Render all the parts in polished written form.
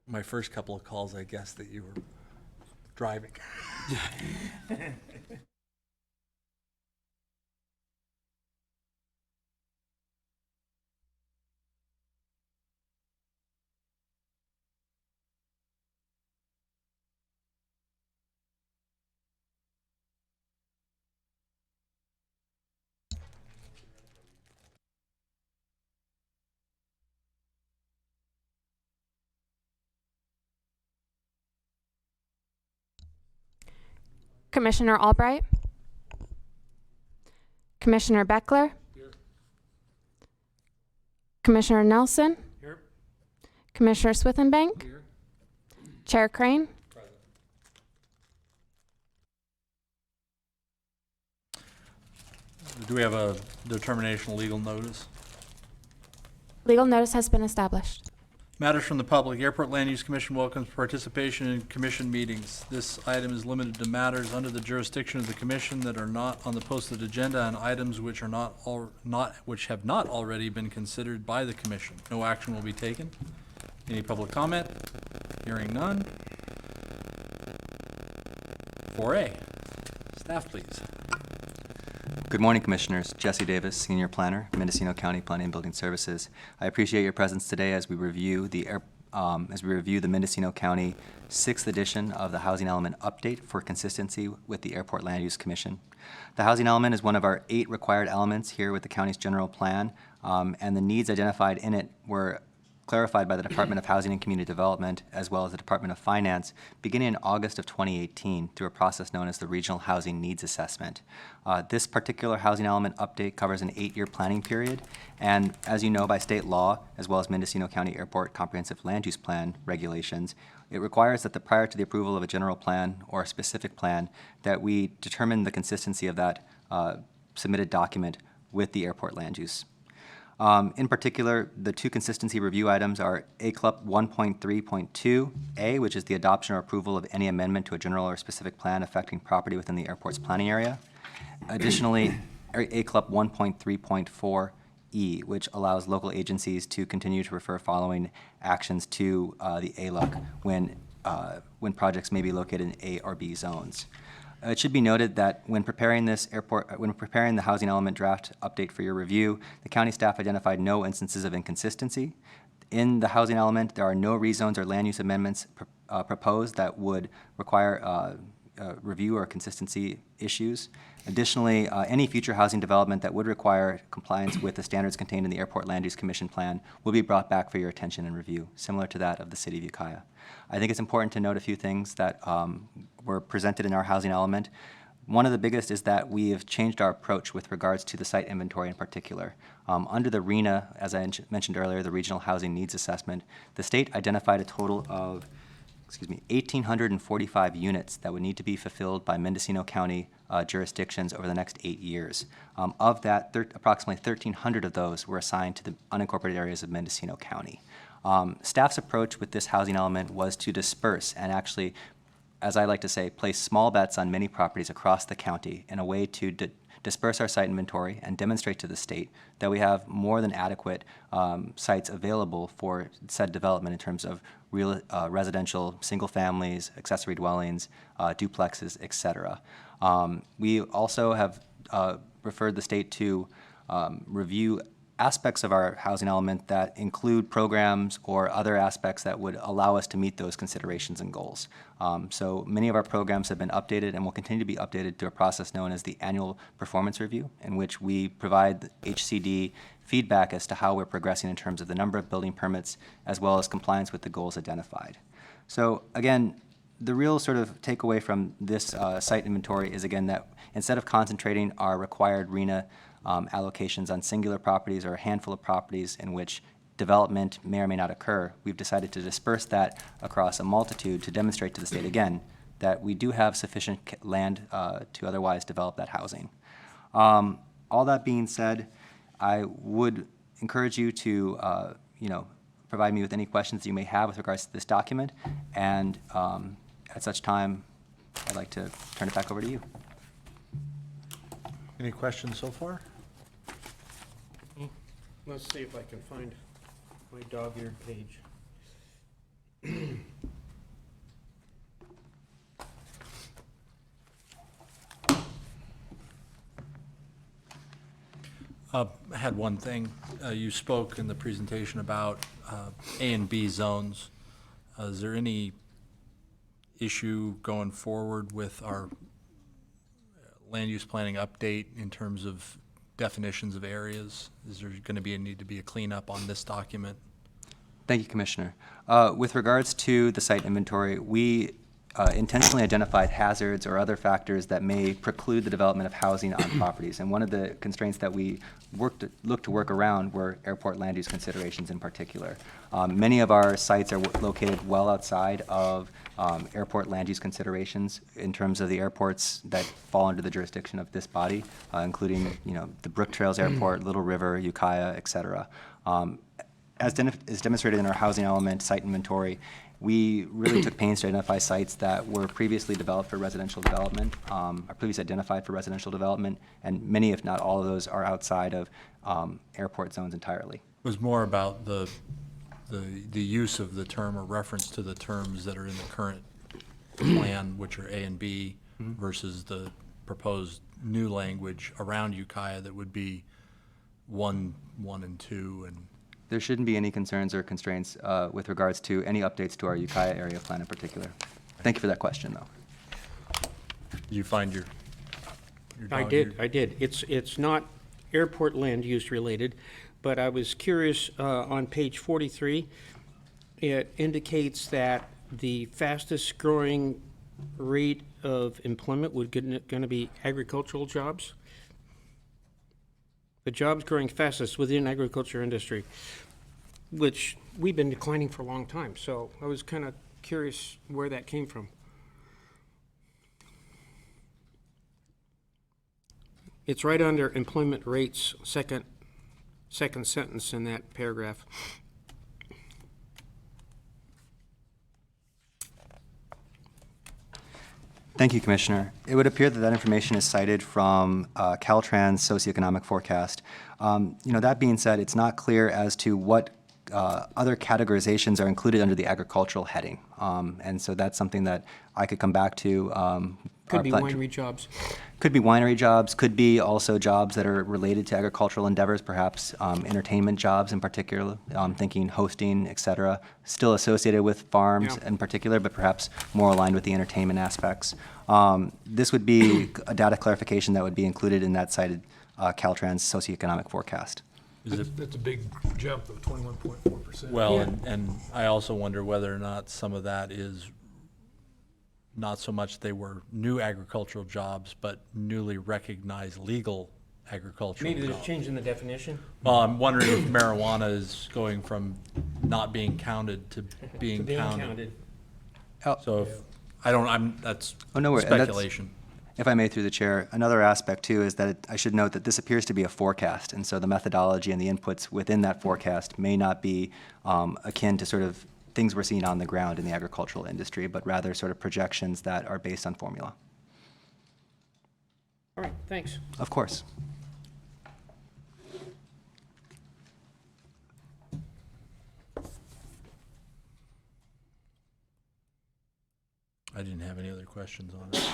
my first couple of calls, I guessed that you were driving. Commissioner Albright. Commissioner Beckler. Here. Commissioner Nelson. Here. Commissioner Swithenbank. Here. Chair Crane. Present. Do we have a determination of legal notice? Legal notice has been established. Matters from the public. Airport Land Use Commission welcomes participation in commission meetings. This item is limited to matters under the jurisdiction of the commission that are not on the posted agenda and items which are which have not already been considered by the commission. No action will be taken. Any public comment? Hearing none. 4A. Staff, please. Good morning, Commissioners. Jesse Davis, Senior Planner, Mendocino County Planning and Building Services. I appreciate your presence today as we review the Mendocino County 6th edition of the Housing Element Update for consistency with the Airport Land Use Commission. The housing element is one of our 8 required elements here with the county's general plan, and the needs identified in it were clarified by the Department of Housing and Community Development as well as the Department of Finance beginning in August of 2018 through a process known as the Regional Housing Needs Assessment. This particular housing element update covers an 8-year planning period, and as you know by state law as well as Mendocino County Airport Comprehensive Land Use Plan regulations, it requires that prior to the approval of a general plan or a specific plan that we determine the consistency of that submitted document with the airport land use. In particular, the 2 consistency review items are ACLUP 1.3.2A, which is the adoption or approval of any amendment to a general or specific plan affecting property within the airport's planning area. Additionally, ACLUP 1.3.4E, which allows local agencies to continue to refer following actions to the ALUC when projects may be located in A or B zones. It should be noted that when preparing the housing element draft update for your review, the county staff identified no instances of inconsistency. In the housing element, there are no rezones or land use amendments proposed that would require review or consistency issues. Additionally, any future housing development that would require compliance with the standards contained in the Airport Land Use Commission plan will be brought back for your attention and review, similar to that of the City of Ukiah. I think it's important to note a few things that were presented in our housing element. One of the biggest is that we have changed our approach with regards to the site inventory in particular. Under the RHNA, as I mentioned earlier, the Regional Housing Needs Assessment, the state identified a total of 1,845 units that would need to be fulfilled by Mendocino County jurisdictions over the next 8 years. Of that, approximately 1,300 of those were assigned to the unincorporated areas of Mendocino County. Staff's approach with this housing element was to disperse and actually, as I like to say, place small bets on many properties across the county in a way to disperse our site inventory and demonstrate to the state that we have more than adequate sites available for said development in terms of real residential, single families, accessory dwellings, duplexes, etc. We also have referred the state to review aspects of our housing element that include programs or other aspects that would allow us to meet those considerations and goals. So many of our programs have been updated and will continue to be updated through a process known as the Annual Performance Review, in which we provide HCD feedback as to how we're progressing in terms of the number of building permits as well as compliance with the goals identified. So again, the real sort of takeaway from this site inventory is, again, that instead of concentrating our required RHNA allocations on singular properties or a handful of properties in which development may or may not occur, we've decided to disperse that across a multitude to demonstrate to the state again that we do have sufficient land to otherwise develop that housing. All that being said, I would encourage you to provide me with any questions that you may have with regards to this document, and at such time I'd like to turn it back over to you. Any questions so far? Let's see if I can find my dog-eared page. I had one thing. You spoke in the presentation about A and B zones. Is there any issue going forward with our land use planning update in terms of definitions of areas? Is there going to be a need to be a cleanup on this document? Thank you, Commissioner. With regards to the site inventory, we intentionally identified hazards or other factors that may preclude the development of housing on properties. And one of the constraints that we looked to work around were airport land use considerations in particular. Many of our sites are located well outside of airport land use considerations in terms of the airports that fall under the jurisdiction of this body, including the Brook Trails Airport, Little River, Ukiah, et cetera. As is demonstrated in our housing element site inventory, we really took pains to identify sites that were previously developed for residential development, are previously identified for residential development, and many, if not all of those, are outside of airport zones entirely. It was more about the use of the term or reference to the terms that are in the current plan, which are A and B, versus the proposed new language around Ukiah that would be 1, 1, and 2, and There shouldn't be any concerns or constraints with regards to any updates to our Ukiah area plan in particular. Thank you for that question, though. you find your I did. It's not airport land use related, but I was curious, on page 43, it indicates that the fastest growing rate of employment would going to be agricultural jobs. The jobs growing fastest within agriculture industry, which we've been declining for a long time. So I was kind of curious where that came from. It's right under employment rates, second sentence in that paragraph. Thank you, Commissioner. It would appear that that information is cited from Caltrans socioeconomic forecast. That being said, it's not clear as to what other categorizations are included under the agricultural heading. And so that's something that I could come back to. Could be winery jobs. Could be winery jobs, could be also jobs that are related to agricultural endeavors, perhaps entertainment jobs in particular, thinking hosting, et cetera, still associated with farms in particular, but perhaps more aligned with the entertainment aspects. This would be a data clarification that would be included in that cited Caltrans socioeconomic forecast. That's a big jump of 21.4%. Well, Yeah. and I also wonder whether or not some of that is not so much they were new agricultural jobs, but newly recognized legal agricultural Maybe there's a jobs. change in the definition. Well, I'm wondering if marijuana is going from not being counted to being counted. So if, that's Oh, no worries. And that's- speculation. If I may, through the chair, another aspect too is that I should note that this appears to be a forecast, and so the methodology and the inputs within that forecast may not be akin to sort of things we're seeing on the ground in the agricultural industry, but rather sort of projections that are based on formula. All right, thanks. Of course. I didn't have any other questions on it.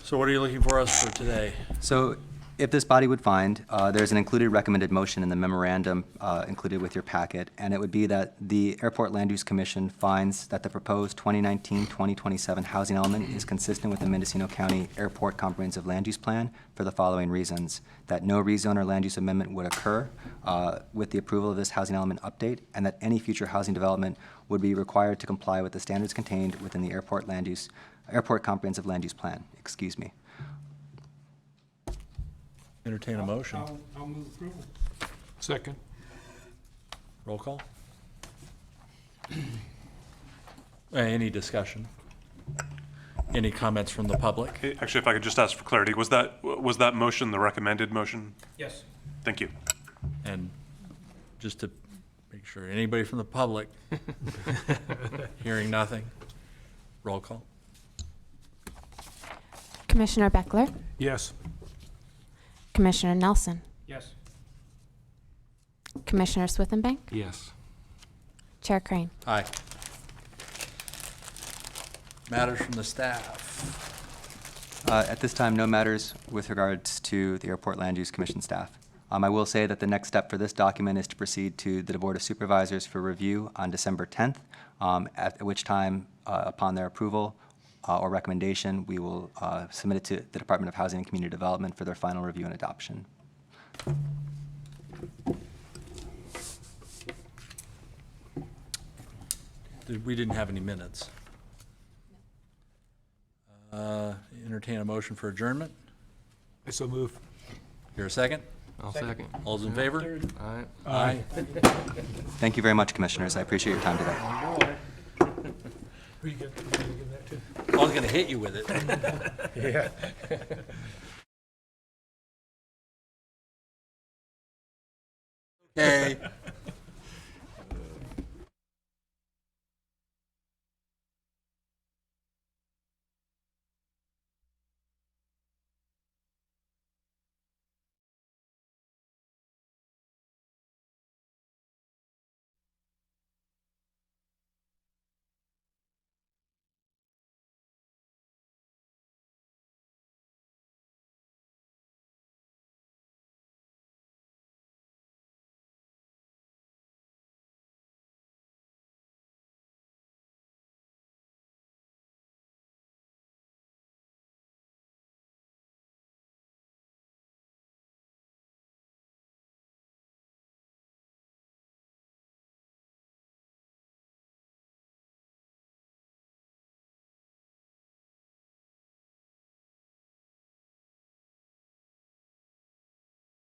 So what are you looking for us for today? So if this body would find, there's an included recommended motion in the memorandum included with your packet, and it would be that the Airport Land Use Commission finds that the proposed 2019-2027 housing element is consistent with the Mendocino County Airport Comprehensive Land Use Plan for the following reasons: that no rezone or land use amendment would occur with the approval of this housing element update, and that any future housing development would be required to comply with the standards contained within the Airport Comprehensive Land Use Plan. Excuse me. Entertain a motion. I'll move approval. Second. Roll call. Any discussion? Any comments from the public? Hey, actually, if I could just ask for clarity, was that motion the recommended motion? Yes. Thank you. And just to make sure, anybody from the public? Hearing nothing? Roll call. Commissioner Beckler, Yes. Commissioner Nelson, Yes. Commissioner Swithenbank, Yes. Chair Crane. Aye. Matters from the staff. At this time, no matters with regards to the Airport Land Use Commission staff. I will say that the next step for this document is to proceed to the Board of Supervisors for review on December 10th, at which time, upon their approval or recommendation, we will submit it to the Department of Housing and Community Development for their final review and adoption. We didn't have any minutes. Entertain a motion for adjournment. I so move. Here a second? I'll second. All's in favor? All right. Aye. Thank you very much, Commissioners. I appreciate your time today. Who you get that to? I was gonna hit you with it. Yeah. Okay.